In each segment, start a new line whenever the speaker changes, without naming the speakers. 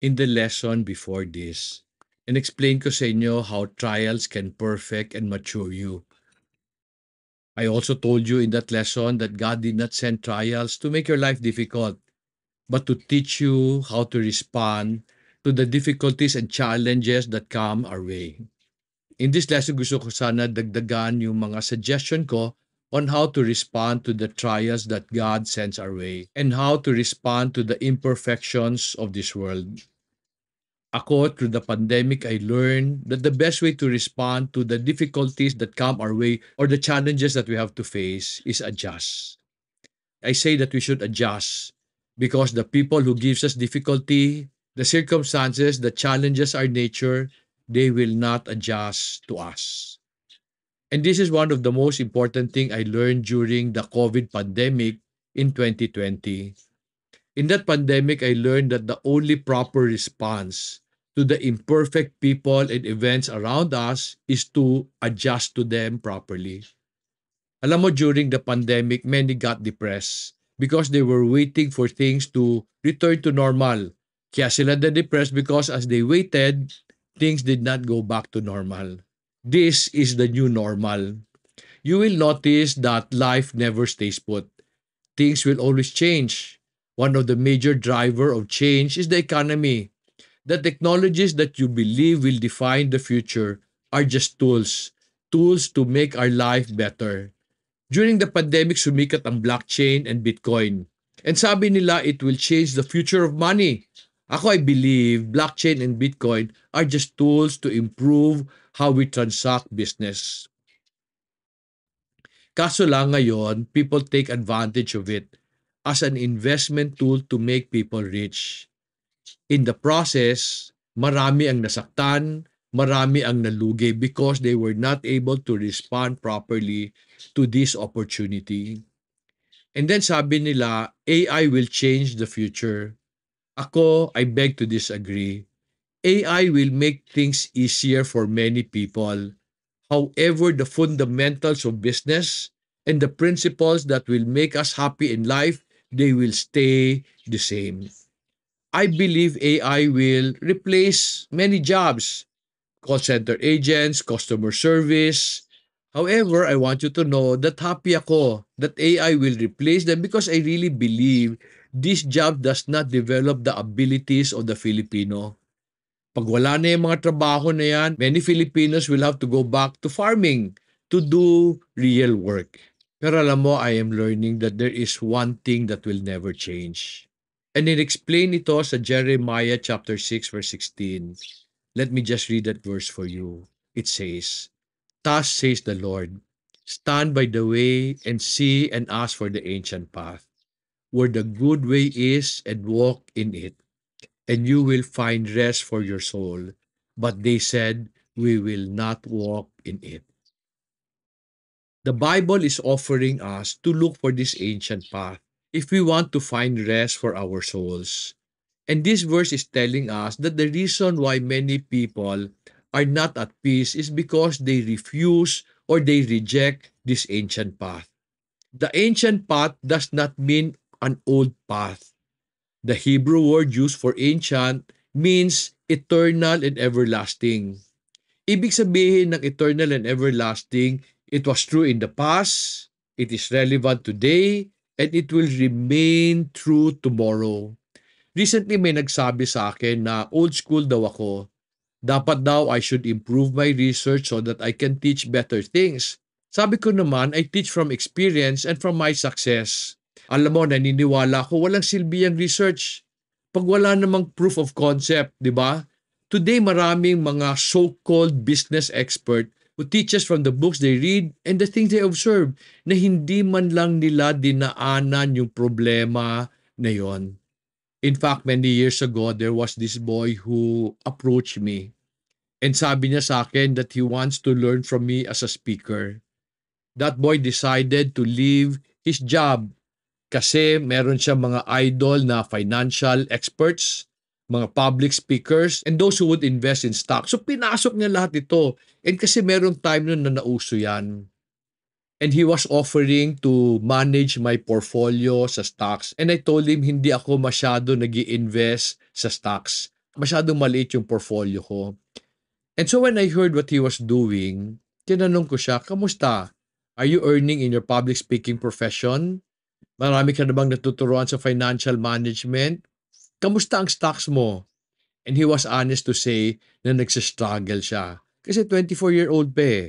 in the lesson before this and explain ko sa inyo how trials can perfect and mature you. I also told you in that lesson that God did not send trials to make your life difficult, but to teach you how to respond to the difficulties and challenges that come our way. In this lesson, gusto ko sana dagdagan yung mga suggestion ko on how to respond to the trials that God sends our way and how to respond to the imperfections of this world. Ako, through the pandemic, I learned that the best way to respond to the difficulties that come our way or the challenges that we have to face is adjust. I say that we should adjust because the people who gives us difficulty, the circumstances that challenges our nature, they will not adjust to us. And this is one of the most important thing I learned during the COVID pandemic in 2020. In that pandemic, I learned that the only proper response to the imperfect people and events around us is to adjust to them properly. Alam mo, during the pandemic, many got depressed because they were waiting for things to return to normal. Kaya sila na-depressed because as they waited, things did not go back to normal. This is the new normal. You will notice that life never stays put. Things will always change. One of the major driver of change is the economy. The technologies that you believe will define the future are just tools. Tools to make our life better. During the pandemic, sumikat ang blockchain and Bitcoin. And sabi nila it will change the future of money. Ako, I believe blockchain and Bitcoin are just tools to improve how we transact business. Kaso lang ngayon, people take advantage of it as an investment tool to make people rich. In the process, marami ang nasaktan, marami ang nalugi because they were not able to respond properly to this opportunity. And then sabi nila, AI will change the future. Ako, I beg to disagree. AI will make things easier for many people. However, the fundamentals of business and the principles that will make us happy in life, they will stay the same. I believe AI will replace many jobs, call center agents, customer service. However, I want you to know that happy ako that AI will replace them because I really believe this job does not develop the abilities of the Filipino. Pag wala na yung mga trabaho na yan, many Filipinos will have to go back to farming to do real work. Pero alam mo, I am learning that there is one thing that will never change. And in-explain ito sa Jeremiah chapter 6 verse 16. Let me just read that verse for you. It says, "Thus says the Lord, stand by the way and see and ask for the ancient path, where the good way is and walk in it, and you will find rest for your soul." But they said, "We will not walk in it." The Bible is offering us to look for this ancient path if we want to find rest for our souls. And this verse is telling us that the reason why many people are not at peace is because they refuse or they reject this ancient path. The ancient path does not mean an old path. The Hebrew word used for ancient means eternal and everlasting. Ibig sabihin ng eternal and everlasting, it was true in the past, it is relevant today, and it will remain true tomorrow. Recently may nagsabi sa akin na old school daw ako. Dapat daw I should improve my research so that I can teach better things. Sabi ko naman, I teach from experience and from my success. Alam mo, naniniwala ko walang silbi ang research. Pag wala namang proof of concept, di ba? Today, maraming mga so-called business expert who teaches from the books they read and the things they observe na hindi man lang nila dinaanan yung problema na yon. In fact, many years ago, there was this boy who approached me and sabi niya sa akin that he wants to learn from me as a speaker. That boy decided to leave his job kasi meron siya mga idol na financial experts, mga public speakers, and those who would invest in stock. So pinasok niya lahat ito. And kasi meron time nun na nauso yan. And he was offering to manage my portfolio sa stocks. And I told him hindi ako masyado nag invest sa stocks. Masyadong maliit yung portfolio ko. And so when I heard what he was doing, tinanong ko siya, kamusta? Are you earning in your public speaking profession? Marami ka na bang natuturuan sa financial management? Kamusta ang stocks mo? And he was honest to say na nagsistruggle siya. Kasi 24-year-old pa eh.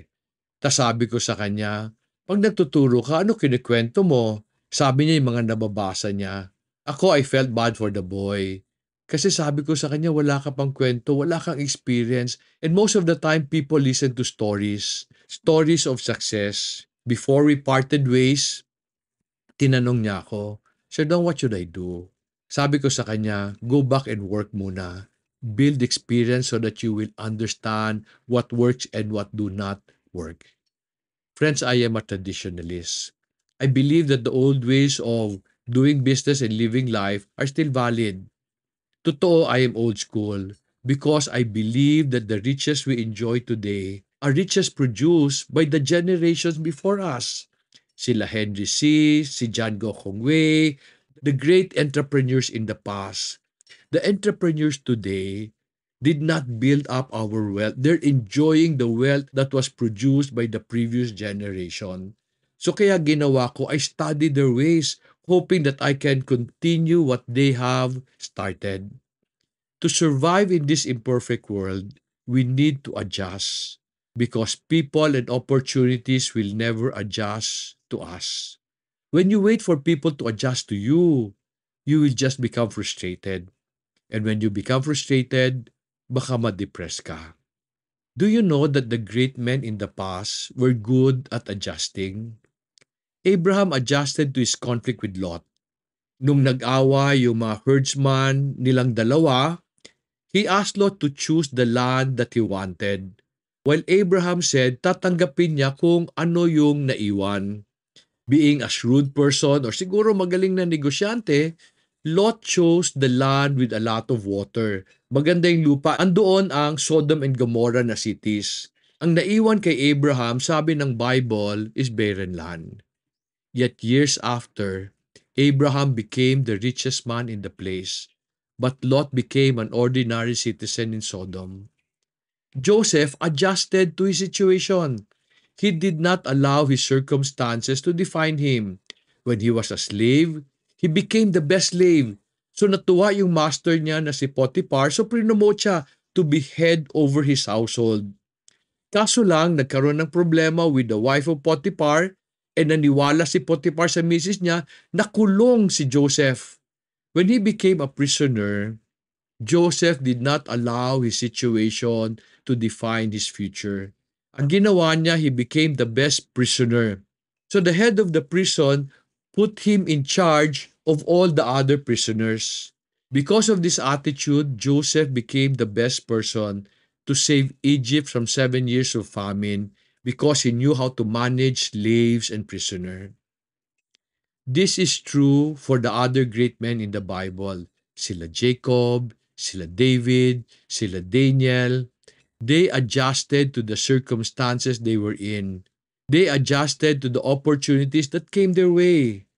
Tas sabi ko sa kanya, pag nagtuturo ka, ano kinikwento mo? Sabi niya yung mga nababasa niya. Ako, I felt bad for the boy. Kasi sabi ko sa kanya, wala ka pang kwento, wala kang experience. And most of the time, people listen to stories. Stories of success. Before we parted ways, tinanong niya ako, Sir Don, what should I do? Sabi ko sa kanya, go back and work muna. Build experience so that you will understand what works and what do not work. Friends, I am a traditionalist. I believe that the old ways of doing business and living life are still valid. Totoo, I am old school because I believe that the riches we enjoy today are riches produced by the generations before us. Sila Henry C., si John Gokong Wei, the great entrepreneurs in the past. The entrepreneurs today did not build up our wealth. They're enjoying the wealth that was produced by the previous generation. So kaya ginawa ko, I studied their ways, hoping that I can continue what they have started. To survive in this imperfect world, we need to adjust because people and opportunities will never adjust to us. When you wait for people to adjust to you will just become frustrated. And when you become frustrated, baka ma-depress ka. Do you know that the great men in the past were good at adjusting? Abraham adjusted to his conflict with Lot. Nung nag-awa yung mga herdsman nilang dalawa, he asked Lot to choose the land that he wanted. While Abraham said tatanggapin niya kung ano yung naiwan. Being a shrewd person or siguro magaling na negosyante, Lot chose the land with a lot of water. Maganda yung lupa. Andoon ang Sodom and Gomorrah na cities. Ang naiwan kay Abraham, sabi ng Bible, is barren land. Yet years after, Abraham became the richest man in the place, but Lot became an ordinary citizen in Sodom. Joseph adjusted to his situation. He did not allow his circumstances to define him. When he was a slave, he became the best slave. So natuwa yung master niya na si Potiphar, so prinomote siya to be head over his household. Kaso lang, nagkaroon ng problema with the wife of Potiphar and naniwala si Potiphar sa misis niya, nakulong si Joseph. When he became a prisoner, Joseph did not allow his situation to define his future. Ang ginawa niya, he became the best prisoner. So the head of the prison put him in charge of all the other prisoners. Because of this attitude, Joseph became the best person to save Egypt from 7 years of famine because he knew how to manage slaves and prisoners. This is true for the other great men in the Bible. Sila Jacob, sila David, sila Daniel. They adjusted to the circumstances they were in. They adjusted to the opportunities that came their way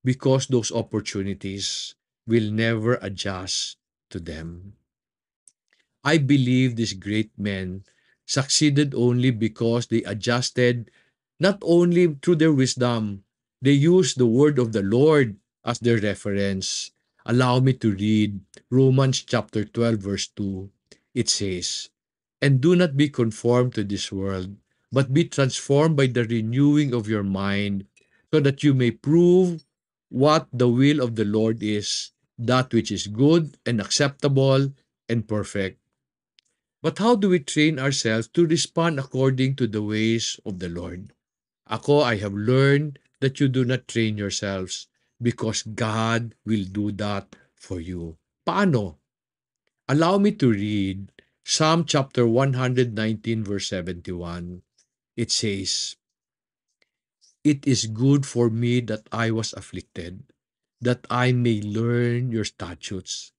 because those opportunities will never adjust to them. I believe these great men succeeded only because they adjusted not only through their wisdom, they used the word of the Lord as their reference. Allow me to read Romans chapter 12 verse 2. It says, "And do not be conformed to this world, but be transformed by the renewing of your mind, so that you may prove what the will of the Lord is, that which is good and acceptable and perfect." But how do we train ourselves to respond according to the ways of the Lord? Ako, I have learned that you do not train yourselves because God will do that for you. Paano? Allow me to read Psalm chapter 119 verse 71. It says, "It is good for me that I was afflicted, that I may learn your statutes."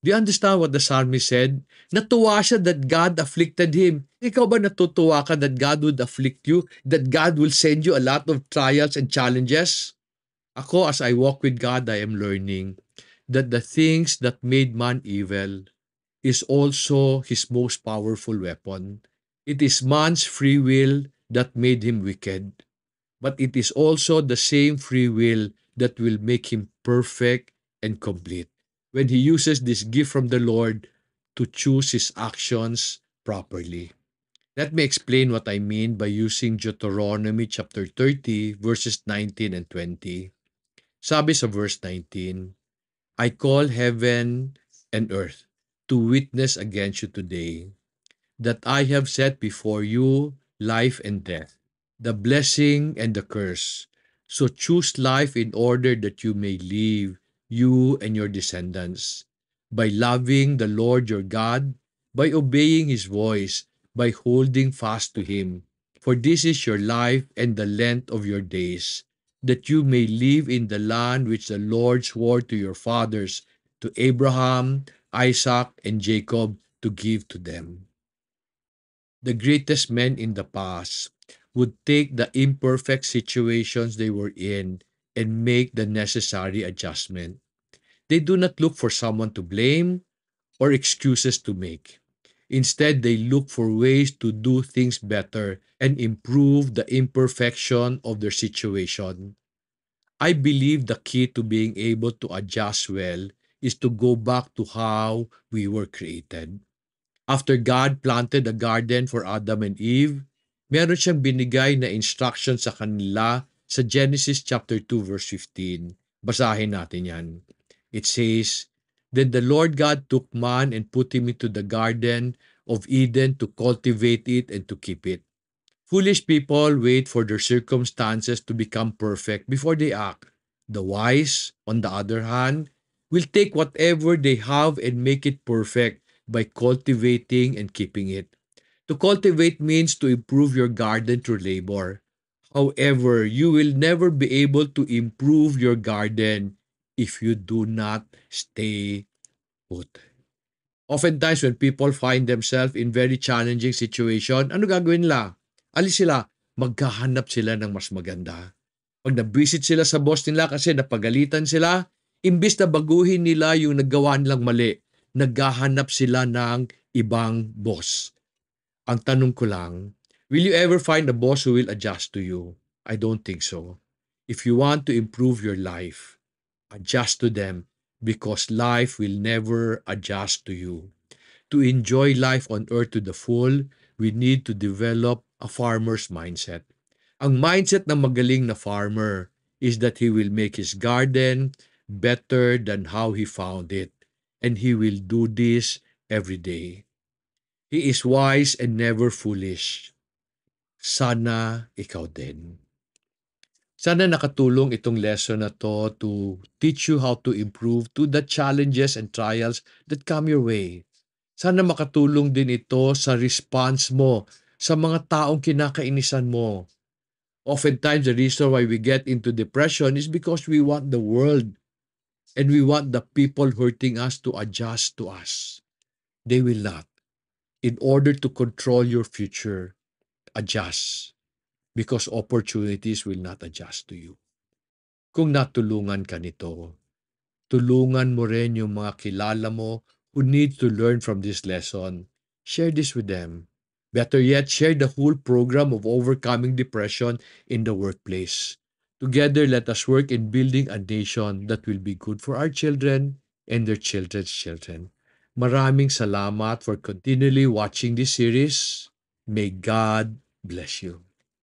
Do you understand what the psalmist said? Natuwa siya that God afflicted him. Ikaw ba natutuwa ka that God would afflict you? That God will send you a lot of trials and challenges? Ako, as I walk with God, I am learning that the things that made man evil is also his most powerful weapon. It is man's free will that made him wicked, but it is also the same free will that will make him perfect and complete when he uses this gift from the Lord to choose his actions properly. Let me explain what I mean by using Deuteronomy chapter 30 verses 19 and 20. Sabi sa verse 19, I call heaven and earth to witness against you today that I have set before you life and death, the blessing and the curse. So choose life in order that you may live, you and your descendants, by loving the Lord your God, by obeying his voice, by holding fast to him. For this is your life and the length of your days, that you may live in the land which the Lord swore to your fathers, to Abraham, Isaac, and Jacob, to give to them. The greatest men in the past would take the imperfect situations they were in and make the necessary adjustment. They do not look for someone to blame or excuses to make. Instead, they look for ways to do things better and improve the imperfection of their situation. I believe the key to being able to adjust well is to go back to how we were created. After God planted a garden for Adam and Eve, meron siyang binigay na instruction sa kanila sa Genesis chapter 2 verse 15. Basahin natin yan. It says, Then the Lord God took man and put him into the garden of Eden to cultivate it and to keep it. Foolish people wait for their circumstances to become perfect before they act. The wise, on the other hand, will take whatever they have and make it perfect by cultivating and keeping it. To cultivate means to improve your garden through labor. However, you will never be able to improve your garden if you do not stay put. Oftentimes, when people find themselves in very challenging situation, ano gagawin nila? Alis sila, maghahanap sila ng mas maganda. Pag na-visit sila sa boss nila kasi napagalitan sila, imbis na baguhin nila yung nagawa nilang mali, naghahanap sila ng ibang boss. Ang tanong ko lang, will you ever find a boss who will adjust to you? I don't think so. If you want to improve your life, adjust to them because life will never adjust to you. To enjoy life on earth to the full, we need to develop a farmer's mindset. Ang mindset ng magaling na farmer is that he will make his garden better than how he found it. And he will do this every day. He is wise and never foolish. Sana ikaw din. Sana nakatulong itong lesson na to teach you how to improve to the challenges and trials that come your way. Sana makatulong din ito sa response mo sa mga taong kinakainisan mo. Oftentimes, the reason why we get into depression is because we want the world and we want the people hurting us to adjust to us. They will not. In order to control your future, adjust because opportunities will not adjust to you. Kung natulungan ka nito, tulungan mo rin yung mga kilala mo who need to learn from this lesson. Share this with them. Better yet, share the whole program of overcoming depression in the workplace. Together, let us work in building a nation that will be good for our children and their children's children. Maraming salamat for continually watching this series. May God bless you.